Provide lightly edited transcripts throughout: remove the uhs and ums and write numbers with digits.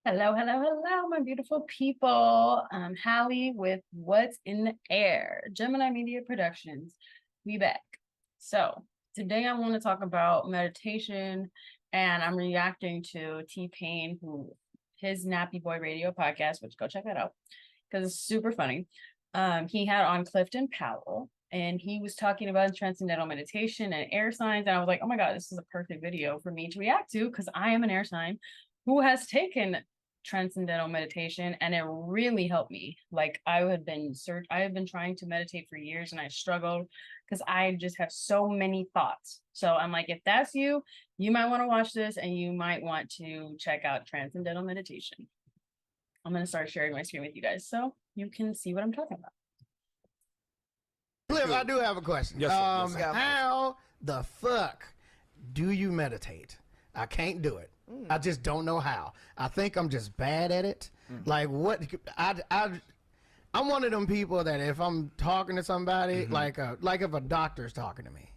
Hello, hello, hello, my beautiful people. I'm Hallie with What's in the Air, Gemini Media Productions. We back. So today I want to talk about meditation, and I'm reacting to T-Pain, who his Nappy Boy Radio podcast, which go check that out because it's super funny. He had on Clifton Powell, and he was talking about transcendental meditation and air signs, and I was like, oh my god, this is a perfect video for me to react to because I am an air sign who has taken transcendental meditation, and it really helped me. Like I have been trying to meditate for years, and I struggled because I just have so many thoughts. So I'm like, if that's you, you might want to watch this, and you might want to check out transcendental meditation. I'm going to start sharing my screen with you guys so you can see what I'm talking about. Cliff, I do have a question. Yes, sir. Yes, sir. How the fuck do you meditate? I can't do it. I just don't know how. I think I'm just bad at it. Like what? I'm one of them people that if I'm talking to somebody, like if a doctor's talking to me,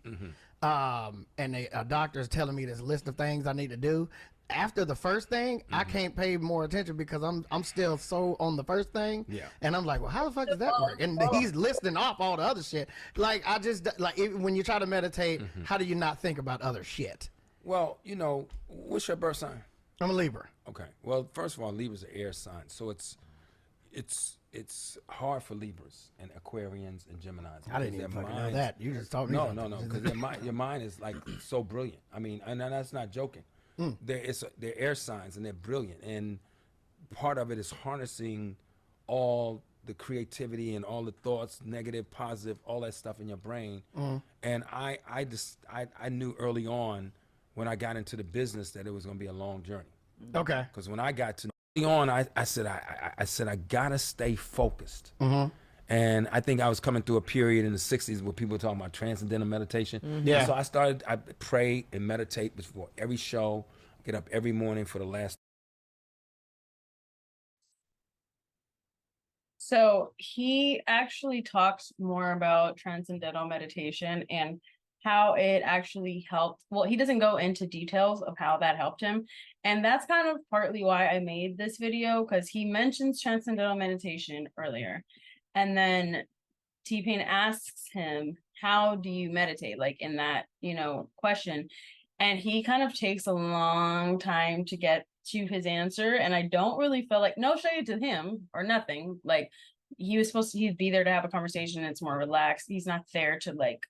and a doctor's telling me this list of things I need to do. After the first thing, I can't pay more attention because I'm still so on the first thing. Yeah. And I'm like, well, how the fuck does that work? And he's listing off all the other shit. Like I just when you try to meditate, how do you not think about other shit? Well, you know, what's your birth sign? I'm a Libra. Okay. Well, first of all, Libra's an air sign, so it's hard for Libras and Aquarians and Geminis. I didn't even fucking know that. You just told me. No, because your mind is like so brilliant. I mean, and that's not joking. They're air signs and they're brilliant, and part of it is harnessing all the creativity and all the thoughts, negative, positive, all that stuff in your brain. And I knew early on when I got into the business that it was going to be a long journey. Okay. Because when I got to early on, I said I gotta stay focused. And I think I was coming through a period in the 60s where people were talking about transcendental meditation. Yeah. So I pray and meditate before every show, get up every morning for the last. So he actually talks more about transcendental meditation and how it actually helped. Well, he doesn't go into details of how that helped him. And that's kind of partly why I made this video, because he mentions transcendental meditation earlier. And then T-Pain asks him, how do you meditate? Like in that, question. And he kind of takes a long time to get to his answer. And I don't really feel like, no shade to him or nothing. Like he'd be there to have a conversation. It's more relaxed. He's not there to like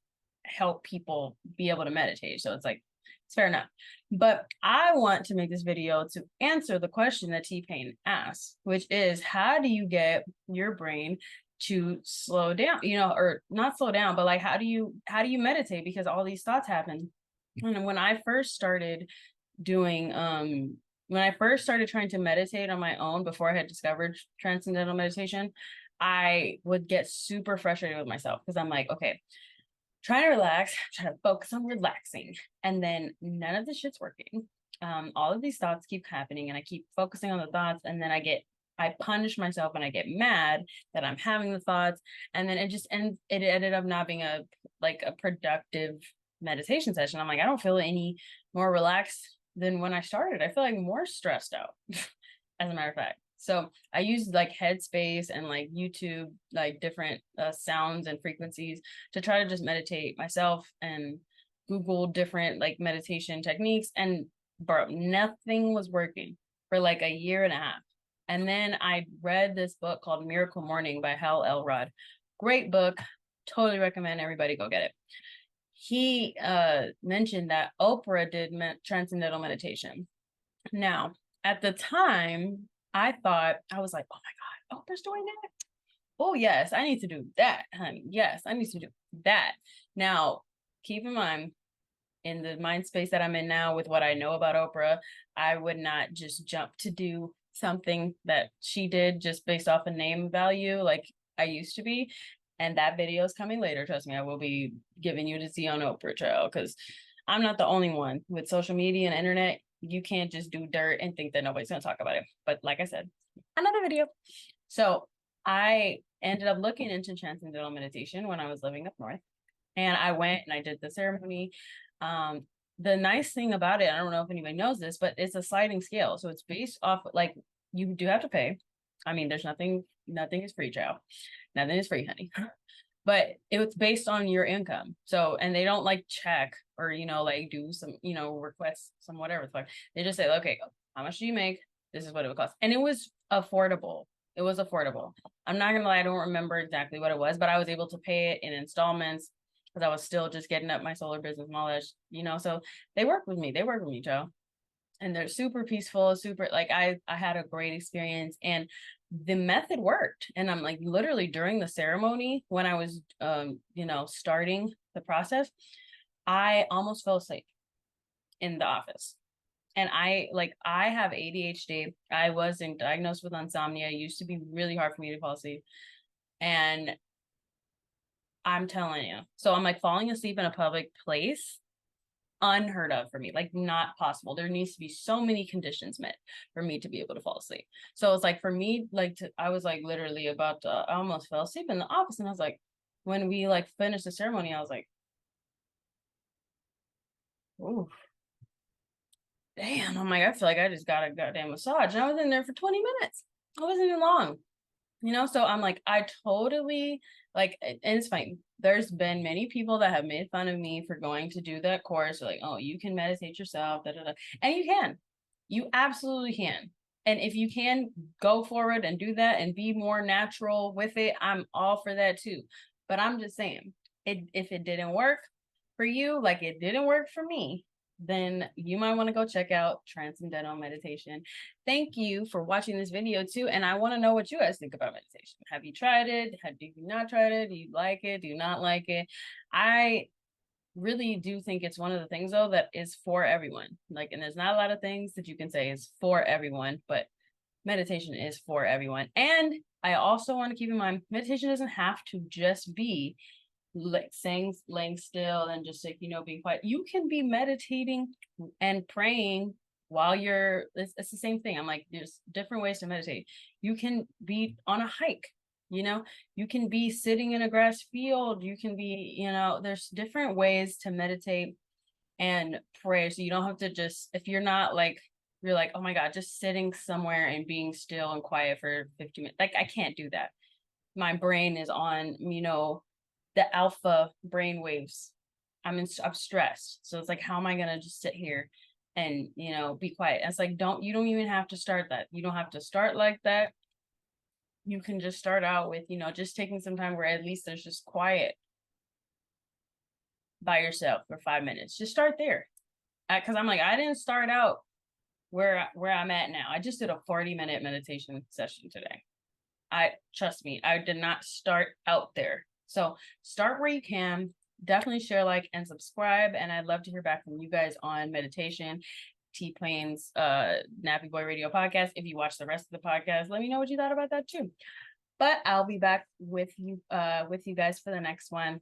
help people be able to meditate. So it's like, it's fair enough. But I want to make this video to answer the question that T-Pain asks, which is, how do you get your brain to slow down, or not slow down, but like, how do you meditate? Because all these thoughts happen. And when I first started trying to meditate on my own before I had discovered transcendental meditation, I would get super frustrated with myself because I'm like, okay, trying to relax, trying to focus on relaxing, and then none of the shit's working. All of these thoughts keep happening, and I keep focusing on the thoughts, and then I punish myself and I get mad that I'm having the thoughts, and then it ended up not being a productive meditation session. I'm like, I don't feel any more relaxed than when I started. I feel like more stressed out, as a matter of fact. So I used like Headspace and like YouTube, like different sounds and frequencies to try to just meditate myself, and Google different like meditation techniques, and bro, nothing was working for like a year and a half. And then I read this book called Miracle Morning by Hal Elrod. Great book. Totally recommend everybody go get it. He mentioned that Oprah did transcendental meditation. Now, at the time, I was like, oh my God, Oprah's doing that? Oh, yes, I need to do that, honey. Yes, I need to do that. Now, keep in mind, in the mind space that I'm in now with what I know about Oprah, I would not just jump to do something that she did just based off a name value like I used to be. And that video is coming later. Trust me, I will be giving you the Z on Oprah trail, because I'm not the only one with social media and internet. You can't just do dirt and think that nobody's going to talk about it. But like I said, another video. So I ended up looking into transcendental meditation when I was living up north. And I went and I did the ceremony. The nice thing about it, I don't know if anybody knows this, but it's a sliding scale. So it's based off like You do have to pay. I mean, there's nothing is free, child. Nothing is free, honey. But it was based on your income. So, and they don't like check or, like do some, request some whatever the fuck. They just say, okay, how much do you make? This is what it would cost. And it was affordable. It was affordable. I'm not gonna lie, I don't remember exactly what it was, but I was able to pay it in installments because I was still just getting up my solar business and all that, so they work with me. They work with me, Joe. And they're super peaceful, super like I had a great experience, and the method worked. And I'm like, literally during the ceremony when I was starting the process, I almost fell asleep in the office. And I have ADHD. I wasn't diagnosed with insomnia. It used to be really hard for me to fall asleep. And I'm telling you, so I'm like falling asleep in a public place, unheard of for me, like not possible. There needs to be so many conditions met for me to be able to fall asleep. So it's like for me, I was like literally about to, I almost fell asleep in the office. And I was like, when we like finished the ceremony, I was like, oh, damn. I'm like, I feel like I just got a goddamn massage. And I was in there for 20 minutes. It wasn't even long. So I'm like, I totally like, and it's fine. There's been many people that have made fun of me for going to do that course. They're like, oh, you can meditate yourself, da, da, da. And you absolutely can. And if you can go forward and do that and be more natural with it, I'm all for that too. But I'm just saying, if it didn't work for you, like it didn't work for me, then you might want to go check out Transcendental Meditation. Thank you for watching this video too. And I want to know what you guys think about meditation. Have you tried it? Have you not tried it? Do you like it? Do you not like it? I really do think it's one of the things though that is for everyone. Like, and there's not a lot of things that you can say is for everyone, but meditation is for everyone. And I also want to keep in mind, meditation doesn't have to just be like saying, laying still and just like, being quiet. You can be meditating and praying while it's the same thing. I'm like, there's different ways to meditate. You can be on a hike, you can be sitting in a grass field. You can be, there's different ways to meditate and pray. So you don't have to just, if you're not like, you're like, oh my God, just sitting somewhere and being still and quiet for 50 minutes. Like, I can't do that. My brain is on, the alpha brain waves. I'm stressed. So it's like, how am I going to just sit here and, be quiet? And it's like, you don't even have to start that. You don't have to start like that. You can just start out with, just taking some time where at least there's just quiet by yourself for 5 minutes. Just start there. Cause I'm like, I didn't start out where I'm at now. I just did a 40-minute meditation session today. Trust me, I did not start out there. So start where you can. Definitely share, like, and subscribe. And I'd love to hear back from you guys on meditation. T-Plane's Nappy Boy Radio podcast. If you watch the rest of the podcast, let me know what you thought about that too. But I'll be back with you guys for the next one.